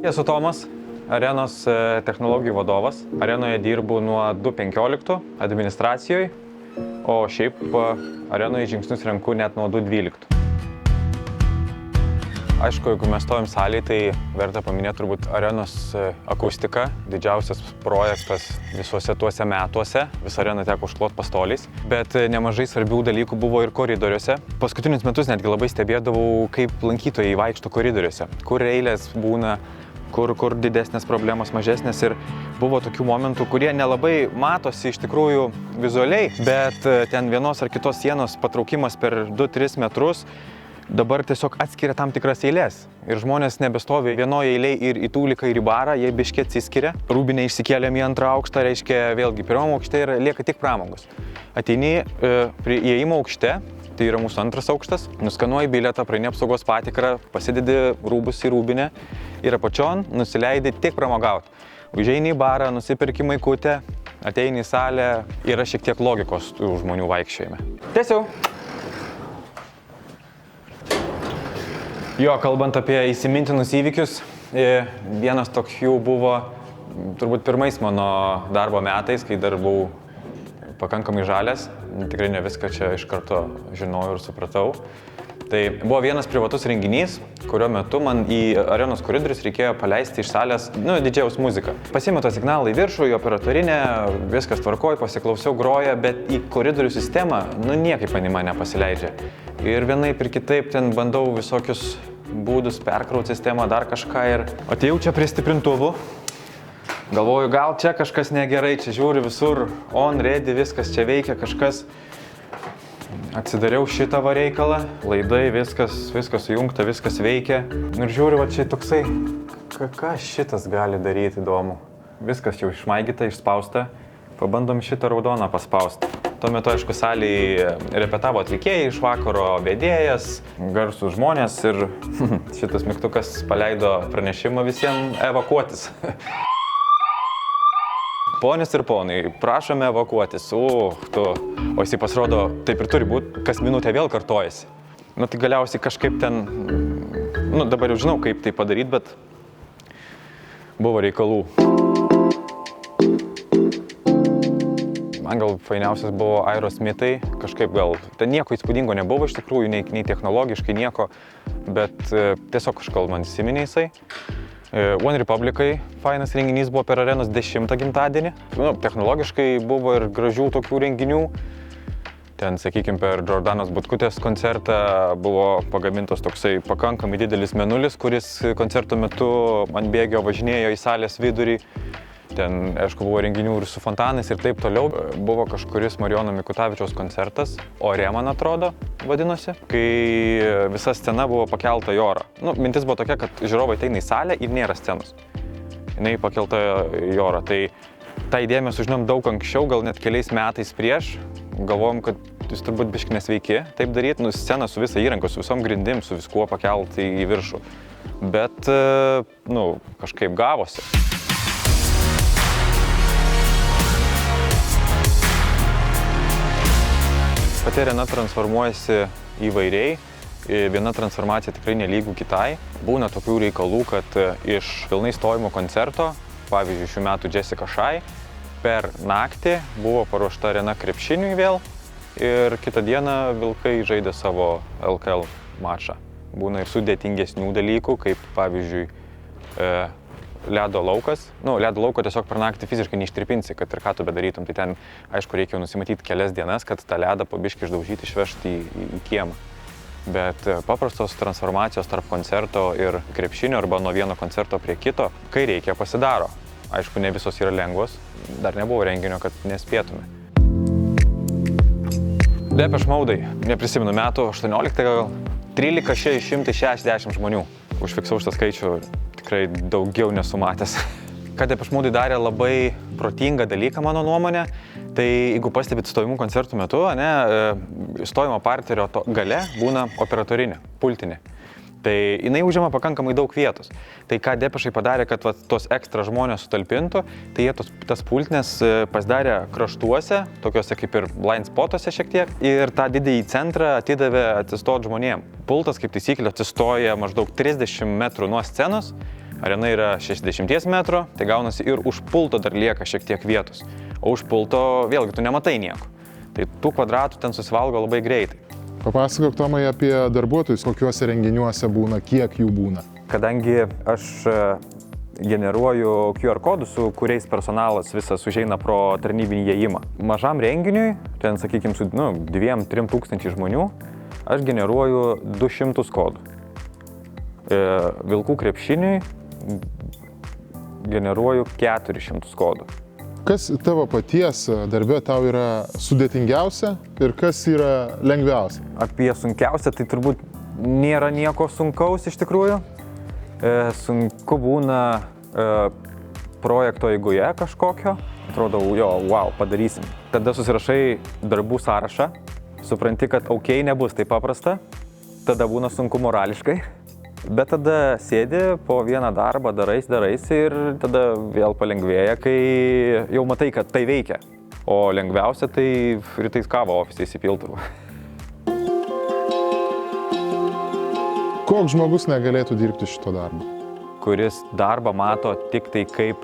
Esu Tomas, Arenos technologijų vadovas. Arenoje dirbu nuo 2015 administracijoje, o šiaip Arenoje žingsnius renku net nuo 2012. Aišku, jeigu mes stovim salėje, tai verta paminėti turbūt Arenos akustiką. Didžiausias projektas visuose tuose metuose. Visą areną teko užklot pastoliais. Bet nemažai svarbių dalykų buvo ir koridoriuose. Paskutinius metus netgi labai stebėdavau, kaip lankytojai vaikšto koridoriuose. Kur eilės būna, kur didesnės problemos, mažesnės. Ir buvo tokių momentų, kurie nelabai matosi iš tikrųjų vizualiai, bet ten vienos ar kitos sienos patraukimas per 2-3 metrus dabar tiesiog atskiria tam tikras eilės. Ir žmonės nebestovi vienoje eilėje ir į tūliką ir į barą, jie biškiai atsiskiria. Rūbinę išsikėlėm į antrą aukštą, reiškia vėlgi pirmam aukšte ir lieka tik pramogos. Ateini prie įėjimo aukšte, tai yra mūsų antras aukštas, nuskanuoji bilietą, praeini apsaugos patikrą, pasidedi rūbus į rūbinę ir apačion nusileidi tik pramogauti. Užeini į barą, nusipirki maikutę, ateini į salę, yra šiek tiek logikos tų žmonių vaikščiojime. Tiesiau. Jo, kalbant apie įsimintinus įvykius, vienas tokių buvo turbūt pirmais mano darbo metais, kai dar buvau pakankamai žalias. Tikrai ne viską čia iš karto žinojau ir supratau. Tai buvo vienas privatus renginys, kurio metu man į arenos koridorius reikėjo paleisti iš salės didžėjaus muziką. Pasiėmiau tą signalą į viršų, į operatorinę, viskas tvarkoj, pasiklausiau, groja, bet į koridorių sistemą niekaip mane nepasileidžia. Ir vienaip ir kitaip ten bandau visokius būdus perkrauti sistemą, dar kažką ir atėjau čia prie stiprintuvų. Galvoju, gal čia kažkas negerai, čia žiūri visur, on, ready, viskas čia veikia, kažkas. Atsidariau šitą reikalą, laidai, viskas sujungta, viskas veikia. Ir žiūriu, va čia toksai, ką šitas gali daryti įdomu. Viskas jau išmaigyta, išspausta, pabandom šitą raudoną paspausti. Tuo metu, aišku, salėje repetavo atlikėjai iš vakaro, vedėjas, garsūs žmonės ir šitas mygtukas paleido pranešimą visiems evakuotis. Ponios ir ponai, prašome evakuotis. O jisai pasirodo, taip ir turi būti, kas minutę vėl kartojasi. Tai galiausiai kažkaip ten, dabar jau žinau, kaip tai padaryti, bet buvo reikalų. Man gal fainiausias buvo Aerosmithai, kažkaip gal, ten nieko įspūdingo nebuvo iš tikrųjų, nei technologiškai nieko, bet tiesiog kažkaip man įsiminė jisai. One Republicai fainas renginys buvo per Arenos 10 gimtadienį. Technologiškai buvo ir gražių tokių renginių. Ten, sakykime, per Džordanos Butkutės koncertą buvo pagamintos toksai pakankamai didelis mėnulis, kuris koncerto metu ant bėgio važinėjo į salės vidurį. Ten, aišku, buvo renginių ir su fontanais ir taip toliau. Buvo kažkuris Marijono Mikutavičiaus koncertas, Ore, man atrodo, vadinosi, kai visa scena buvo pakelta į orą. Mintis buvo tokia, kad žiūrovai ateina į salę ir nėra scenos. Jinai pakelta į orą. Tai tą idėją mes sužinom daug anksčiau, gal net keliais metais prieš. Galvojom, kad jūs turbūt biški nesveiki taip daryti, sceną su visa įranga, su visom grindim, su viskuo pakelti į viršų. Bet, kažkaip gavosi. Pati arena transformuojasi įvairiai, viena transformacija tikrai nelygų kitai. Būna tokių reikalų, kad iš pilnai stovimo koncerto, pavyzdžiui, šių metų Jessica Shy, per naktį buvo paruošta arena krepšiniui vėl ir kitą dieną Vilkai žaidė savo LKL mačą. Būna ir sudėtingesnių dalykų, kaip pavyzdžiui ledo laukas. Ledo lauko tiesiog per naktį fiziškai neištirpinsi, kad ir ką tu bedarytum. Tai ten, aišku, reikia nusimatyti kelias dienas, kad tą ledą po biškį išdaužyti, išvežti į kiemą. Bet paprastos transformacijos tarp koncerto ir krepšinio arba nuo vieno koncerto prie kito, kai reikia, pasidaro. Aišku, ne visos yra lengvos. Dar nebuvo renginio, kad nespėtume. Depeche Mode, neprisimenu metų, 18 gal 13,660 žmonių. Užfiksau šitą skaičių, tikrai daugiau nesu matęs. Ką Depeche Mode darė labai protingą dalyką, mano nuomonė, tai jeigu pastebit stovimų koncertų metu, stovimo parterio gale būna operatorinė, pultinė. Tai jinai užima pakankamai daug vietos. Tai ką Depešai padarė, kad tos ekstra žmonės sutalpintų, tai jie tas pultinės pasidarė kraštuose, tokiuose kaip ir blind spotuose šiek tiek, ir tą didįjį centrą atidavė atsistot žmonėm. Pultas, kaip taisyklė, atsistoja maždaug 30 metrų nuo scenos, Arena yra 60 metrų, tai gaunasi ir už pulto dar lieka šiek tiek vietos. O už pulto vėlgi tu nematai nieko. Tai tų kvadratų ten susivalgo labai greitai. Papasakok, Tomai, apie darbuotojus, kokiuose renginiuose būna, kiek jų būna. Kadangi aš generuoju QR kodus, su kuriais personalas visas užeina pro tarnybinį įėjimą. Mažam renginiui, ten sakykime su 2-3 tūkstančiai žmonių, aš generuoju 200 kodų. Vilkų krepšiniui generuoju 400 kodų. Kas tavo paties darbe tau yra sudėtingiausia ir kas yra lengviausia? Apie sunkiausią tai turbūt nėra nieko sunkaus iš tikrųjų. Sunku būna projekto eigoje kažkokio. Atrodo, wow, padarysim. Tada susirašai darbų sąrašą, supranti, kad nebus taip paprasta, tada būna sunku morališkai. Bet tada sėdi po vieną darbą, darais ir tada vėl palengvėja, kai jau matai, kad tai veikia. O lengviausia tai rytais kavą ofise įsipiltų. Koks žmogus negalėtų dirbti šito darbo? Kuris darbą mato tik tai kaip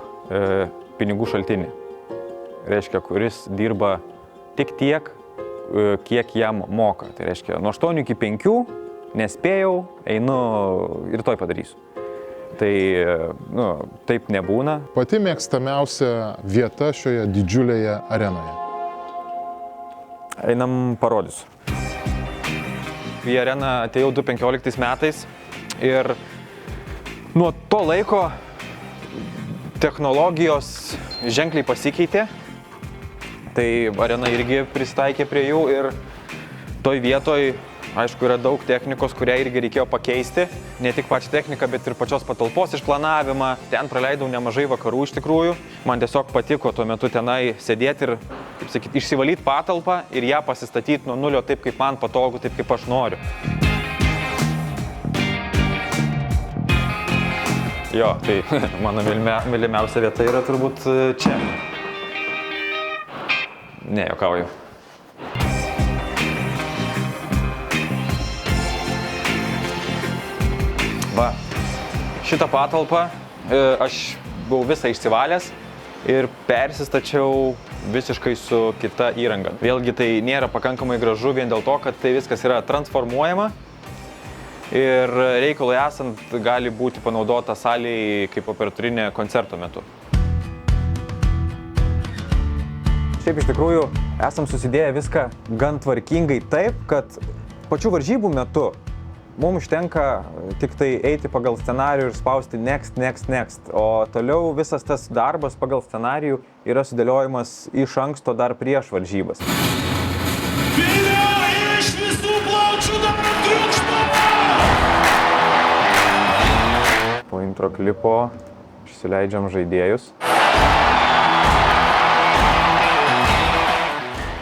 pinigų šaltinį. Reiškia, kuris dirba tik tiek, kiek jam moka. Tai reiškia, nuo 8 iki 5 nespėjau, einu ir toj padarysiu. Tai taip nebūna. Pati mėgstamiausia vieta šioje didžiulėje arenoje? Einam parodysiu. Į areną atėjau 2015 metais ir nuo to laiko technologijos ženkliai pasikeitė. Tai arena irgi pristaikė prie jų ir toj vietoj, aišku, yra daug technikos, kurią irgi reikėjo pakeisti. Ne tik pačią techniką, bet ir pačios patalpos išplanavimą. Ten praleidau nemažai vakarų iš tikrųjų. Man tiesiog patiko tuo metu tenai sėdėti ir, kaip sakyt, išsivalyti patalpą ir ją pasistatyti nuo nulio taip, kaip man patogu, taip, kaip aš noriu. Jo, tai mano mylimiausia vieta yra turbūt čia. Ne, juokauju. Va, šitą patalpą aš buvau visą išsivalęs ir persistačiau visiškai su kita įranga. Vėlgi tai nėra pakankamai gražu vien dėl to, kad tai viskas yra transformuojama ir reikalui esant gali būti panaudota salėje kaip operatorinė koncerto metu. Šiaip iš tikrųjų esam susidėję viską gan tvarkingai taip, kad pačių varžybų metu mums užtenka tik tai eiti pagal scenarijų ir spausti next. O toliau visas tas darbas pagal scenarijų yra sudėliojimas iš anksto dar prieš varžybas. Iš visų plaučių dabar triukšmą! Po intro klipo išsileidžiam žaidėjus.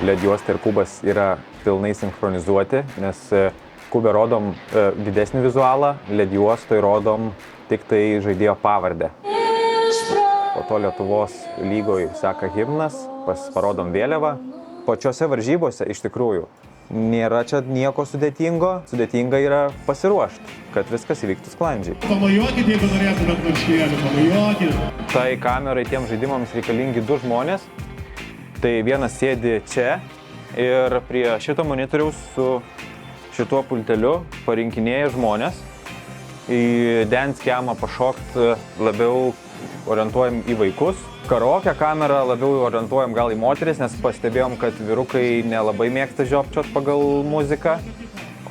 LED juosta ir kubas yra pilnai sinchronizuoti, nes kube rodom didesnį vizualą, LED juostoj rodom tik tai žaidėjo pavardę. Po to Lietuvos lygoj seka himnas, parodom vėliavą. Pačiose varžybose iš tikrųjų nėra čia nieko sudėtingo, sudėtinga yra pasiruošti, kad viskas įvyktų sklandžiai. Pamojuokit, jeigu norėtumėt marškėlių, pamojuokit. Tai kamerai tiem žaidimams reikalingi 2 žmonės. Tai vienas sėdi čia ir prie šito monitoriaus su šituo pulteliu parinkinėja žmonės. Į dance camą pašokt labiau orientuojam į vaikus. Karaoke kamerą labiau orientuojam gal į moteris, nes pastebėjom, kad vyrukai nelabai mėgsta žiopčiot pagal muziką.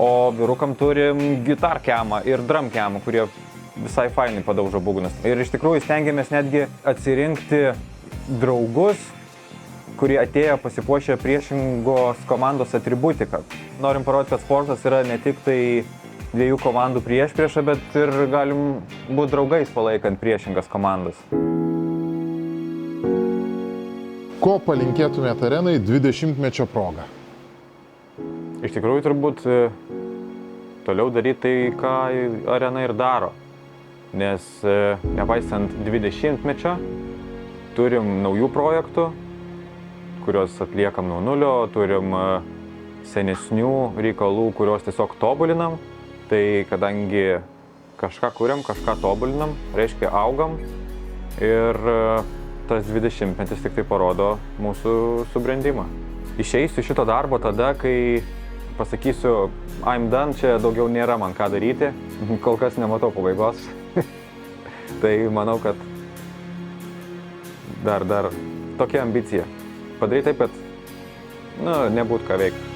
O vyrukam turim gitar camą ir drum camą, kurie visai fainai padaužo būgnus. Ir iš tikrųjų stengiamės netgi atsirinkti draugus, kurie atėjo pasipuošę priešingos komandos atributiką. Norim parodyti, kad sportas yra ne tik tai 2 komandų priešpriešą, bet ir galim būti draugais palaikant priešingas komandas. Ko palinkėtumėt arenai 20-mečio proga? Iš tikrųjų turbūt toliau daryti tai, ką arena ir daro. Nes nepaisant 20-mečio turim naujų projektų, kuriuos atliekam nuo nulio, turim senesnių reikalų, kuriuos tiesiog tobulinam. Tai kadangi kažką kuriam, kažką tobulinam, reiškia augam ir tas 20-metis tik tai parodo mūsų subrendimą. Išeisiu šito darbo tada, kai pasakysiu, I'm done, čia daugiau nėra man ką daryti, kol kas nematau pabaigos. Tai manau, kad dar tokia ambicija. Padaryti taip, kad nebūtų ką veikti.